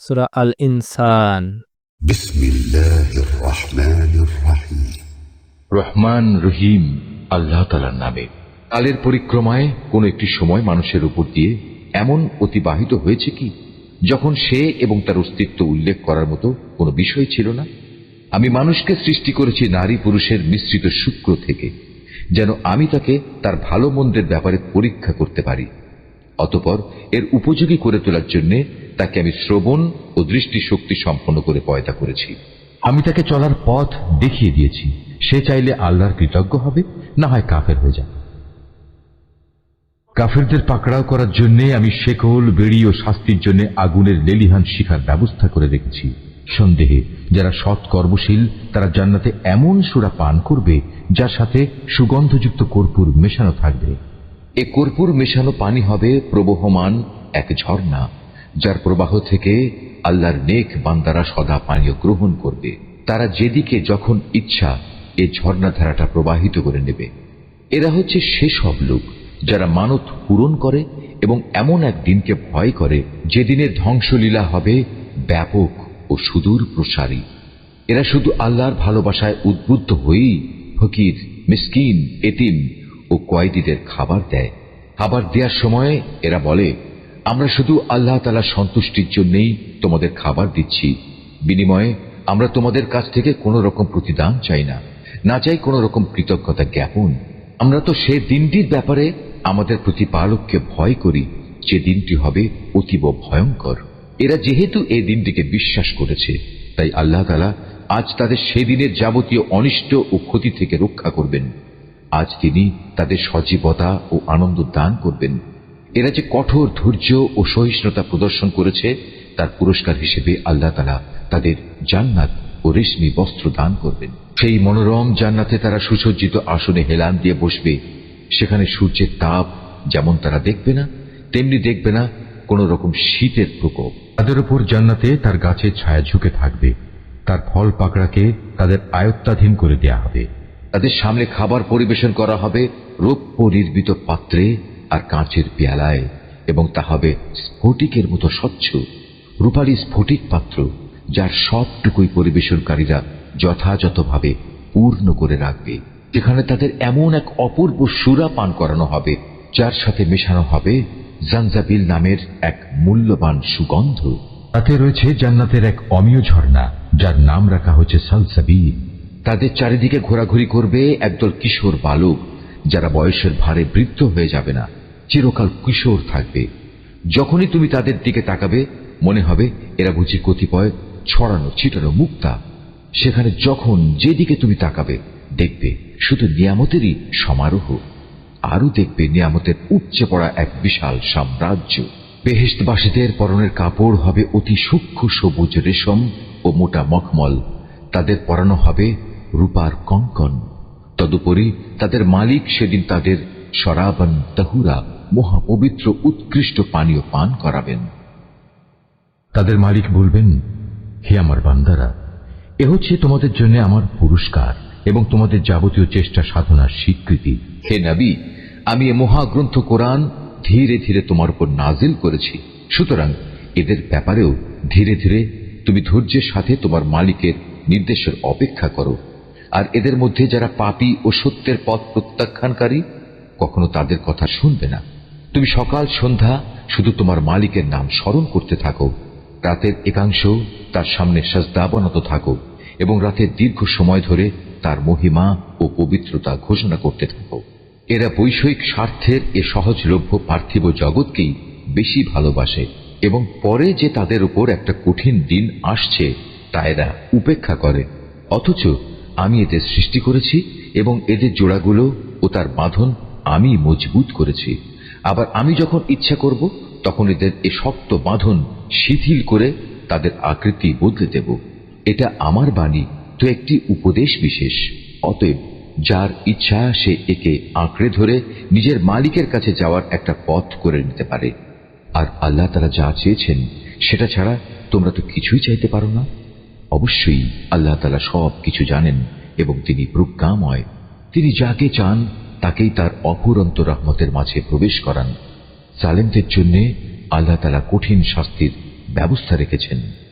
সূরা আল ইনসান। বিসমিল্লাহির রহমানির রহিম। রহমান রহিম আল্লাহ তাআলার নামে। কালের পরিক্রমায় কোন একটি সময় মানুষের উপর দিয়ে এমন অতিবাহিত হয়েছে কি যখন সে এবং তার অস্তিত্ব উল্লেখ করার মতো কোনো বিষয় ছিল না। আমি মানুষকে সৃষ্টি করেছি নারী পুরুষের মিশ্রিত শুক্র থেকে, যেন আমি তাকে তার ভালো মন্দের ব্যাপারে পরীক্ষা করতে পারি। অতঃপর এর উপযোগী করে তোলার জন্য তাকে আমি শ্রবণ ও দৃষ্টি শক্তি সম্পন্ন করে পয়দা করেছি। আমি তাকে চলার পথ দেখিয়ে দিয়েছি। সে চাইলে আল্লাহর কৃতজ্ঞ হবে, না হয় কাফের হয়ে যাবে। কাফেরদের পাকড়াও করার জন্য আমি শেকল, বেড়ি ও শাস্তির জন্য আগুনের লেলিহান শিখার ব্যবস্থা করে রেখেছি। সন্দেহে যারা সৎ কর্মশীল তারা জান্নাতে এমন সুরা পান করবে যার সাথে সুগন্ধযুক্ত কর্পূর মেশানো থাকবে। এ কর্পূর মেশানো পানি হবে প্রবহমান এক ঝর্ণা, যার প্রবাহ থেকে আল্লাহর নেক বান্দারা সদা পানীয় গ্রহণ করবে। তারা যেদিকে যখন ইচ্ছা এ ঝর্ণাধারাটা প্রবাহিত করে নেবে। এরা হচ্ছে সেসব লোক যারা মানত পূরণ করে এবং এমন এক দিনকে ভয় করে যেদিনের ধ্বংসলীলা হবে ব্যাপক ও সুদূর প্রসারী। এরা শুধু আল্লাহর ভালোবাসায় উদ্বুদ্ধ হয়েই ফকির, মিসকিন, এতিম ও কয়েদিদের খাবার দেয়। খাবার দেওয়ার সময় এরা বলে, আমরা শুধু আল্লাহ তাআলার সন্তুষ্টির জন্যই তোমাদের খাবার দিচ্ছি। বিনিময়ে আমরা তোমাদের কাছ থেকে কোনো রকম প্রতিদান চাই না, না চাই কোনো রকম কৃতজ্ঞতা জ্ঞাপন। আমরা তো সে দিনটির ব্যাপারে আমাদের প্রতিপালককে ভয় করি, যে দিনটি হবে অতীব ভয়ঙ্কর। এরা যেহেতু এই দিনটিকে বিশ্বাস করেছে, তাই আল্লাহ তাআলা আজ তাদের সেদিনের যাবতীয় অনিষ্ট ও ক্ষতি থেকে রক্ষা করবেন। আজ তিনি তাদের সজীবতা ও আনন্দ দান করবেন। এরা যে কঠোর ধৈর্য ও সহিষ্ণুতা প্রদর্শন করেছে তার পুরস্কার হিসেবে আল্লাহ তাআলা তাদের জান্নাত ও রেশমি বস্ত্র দান করবেন। সেই মনোরম জান্নাতে তারা সুসজ্জিত আসনে হেলান দিয়ে বসবে। সেখানে সূর্যের তাপ যেমন তারা দেখবে না, তেমনি দেখবে না কোন রকম শীতের প্রকোপ। তাদের উপর জান্নাতে তার গাছের ছায়া ঝুঁকে থাকবে। তার ফল পাকড়াকে তাদের আয়ত্তাধীন করে দেয়া হবে। তাদের সামনে খাবার পরিবেশন করা হবে রৌপ্য নির্মিত পাত্রে আর কাঁচের পেয়ালায়, এবং তা হবে স্ফটিকের মতো স্বচ্ছ। রূপালী স্ফটিক পাত্র, যার সবটুকুই পরিবেশনকারীরা যথাযথভাবে পূর্ণ করে রাখবে। যেখানে তাদের এমন এক অপূর্ব সুরা পান করানো হবে যার সাথে মেশানো হবে জানজাবিল নামের এক মূল্যবান সুগন্ধ। তাতে রয়েছে জান্নাতের এক অমীয় ঝর্ণা, যার নাম রাখা হচ্ছে সালসাবিল। তাদের চারিদিকে ঘোরাঘুরি করবে একদল কিশোর বালক, যারা বয়সের ভারে বৃদ্ধ হয়ে যাবে না, চিরকাল কিশোর থাকবে। যখনই তুমি তাদের দিকে তাকাবে মনে হবে এরা বুঝি কতিপয় ছড়ানো ছিটানো মুক্তা। সেখানে যখন যেদিকে তুমি তাকাবে দেখবে শুধু নিয়ামতেরই সমারোহ। আরো দেখবে নিয়ামতের উপচে পড়া এক বিশাল সাম্রাজ্য। বেহেশতবাসীদের পরনের কাপড় হবে অতি সূক্ষ্ম সবুজ রেশম ও মোটা মখমল। তাদের পরানো হবে রূপার কঙ্কন। তদুপরি তাদের মালিক সেদিন তাদের শরাবান তাহুরা, মহাপবিত্র উৎকৃষ্ট পানীয় পান করাবেন। তাদের মালিক বলবেন, হে আমার বান্দারা, এ হচ্ছে তোমাদের জন্য আমার পুরস্কার এবং তোমাদের যাবতীয় চেষ্টা সাধনার স্বীকৃতি। হে নবী, আমি এ মহাগ্রন্থ কোরআন ধীরে ধীরে তোমার উপর নাজিল করেছি। সুতরাং এদের ব্যাপারেও ধীরে ধীরে তুমি ধৈর্যের সাথে তোমার মালিকের নির্দেশের অপেক্ষা করো। আর এদের মধ্যে যারা পাপী ও সত্যের পথ প্রত্যাখ্যানকারী, কখনো তাদের কথা শুনবে না। তুমি সকাল সন্ধ্যা শুধু তোমার মালিকের নাম স্মরণ করতে থাকো। রাতের একাংশ তার সামনে সাজদাবনত থাকো এবং রাতের দীর্ঘ সময় ধরে তার মহিমা ও পবিত্রতা ঘোষণা করতে থাকো। এরা বৈষয়িক স্বার্থের এ সহজলভ্য পার্থিব জগৎকেই বেশি ভালোবাসে এবং পরে যে তাদের উপর একটা কঠিন দিন আসছে তা এরা উপেক্ষা করে। অথচ আমি এদের সৃষ্টি করেছি এবং এদের জোড়াগুলো ও তার বাঁধন আমি মজবুত করেছি। আবার আমি যখন ইচ্ছা করব তখন এদের এ শক্ত বাঁধন শিথিল করে তাদের আকৃতি বদলে দেব। এটা আমার বাণী তো একটি উপদেশ বিশেষ। অতএব যার ইচ্ছা সে একে আঁকড়ে ধরে নিজের মালিকের কাছে যাওয়ার একটা পথ করে নিতে পারে। আর আল্লাহ তাআলা যা চেয়েছেন সেটা ছাড়া তোমরা তো কিছুই চাইতে পারো না। অবশ্যই আল্লাহ তাআলা সব কিছু জানেন এবং তিনি প্রজ্ঞাময়। তিনি যাকে চান তাকেই তার অফুরন্ত রহমতের মাঝে প্রবেশ করান। জালেমদের জন্য আল্লাহ তাআলা কঠিন শাস্তির ব্যবস্থা রেখেছেন।